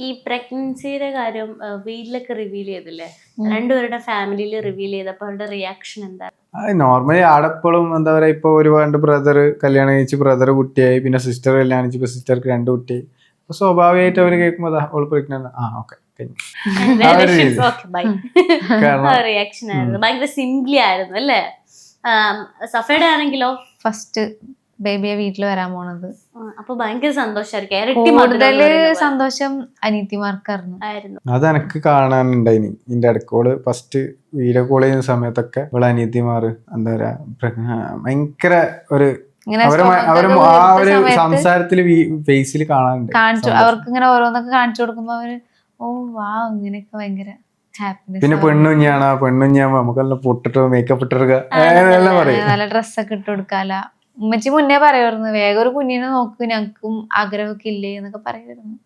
ഈ പ്രഗ്നൻസിയുടെ കാര്യം വീട്ടിലൊക്കെ റിവീൽ ചെയ്തില്ലേ? രണ്ടുപേരുടെ ഫാമിലിയിൽ റിവീൽ ചെയ്തപ്പോൾ അവരുടെ റിയാക്ഷൻ എന്താ? നോർമലി ആടെപ്പോഴും എന്താ പറയാ, ഇപ്പൊ ഒരുപാട് ബ്രദർ കല്യാണം കഴിച്ച് ബ്രദർ കുട്ടിയായി, പിന്നെ സിസ്റ്റർ കല്യാണം കഴിച്ചപ്പോ സിസ്റ്റർക്ക് 2 കുട്ടിയായി. അപ്പൊ സ്വാഭാവികമായിട്ട് അവര് കേൾക്കുമ്പോ ഓള് പ്രഗ്നന്റ്, ഓക്കെ റിയാക്ഷൻ ആയിരുന്നു, ഭയങ്കര സിംപ്ലി ആയിരുന്നു അല്ലേ? സഫയുടെ ആണെങ്കിലോ ഫസ്റ്റ് ബേബിയെ വീട്ടിൽ വരാൻ പോണത്. അപ്പൊ ഭയങ്കര സന്തോഷായിരിക്കും. കൂടുതല് സന്തോഷം അനിയത്തിമാർക്കായിരുന്നു. അത് എനക്ക് കാണാനുണ്ടായിനി. ഇതിന്റെ ഇടക്കോള് ഫസ്റ്റ് വീഡിയോ കോൾ ചെയ്യുന്ന സമയത്തൊക്കെ ഇവിടെ അനിയത്തിമാർ എന്താ പറയാ ഭയങ്കര ഒരു ആ ഒരു സംസാരത്തില് ഫേസിൽ കാണാനുണ്ട്. അവർക്ക് ഇങ്ങനെ ഓരോന്നൊക്കെ കാണിച്ചു കൊടുക്കുമ്പോ അവര് വാ ഇങ്ങനെയൊക്കെ ഭയങ്കര ഹാപ്പിനെസ്. പിന്നെ പെണ്ണുഞ്ഞാകുമ്പോ നമുക്കെല്ലാം പൊട്ടിട്ട് മേക്കപ്പ് ഇട്ടെടുക്കുക, നല്ല ഡ്രസ്സൊക്കെ ഇട്ട് കൊടുക്കാല. ഉമ്മച്ചി മുന്നേ പറയുമായിരുന്നു, വേഗം ഒരു കുഞ്ഞിനെ നോക്ക്, ഞങ്ങൾക്കും ആഗ്രഹമൊക്കെ ഇല്ലേ എന്നൊക്കെ പറയുമായിരുന്നു.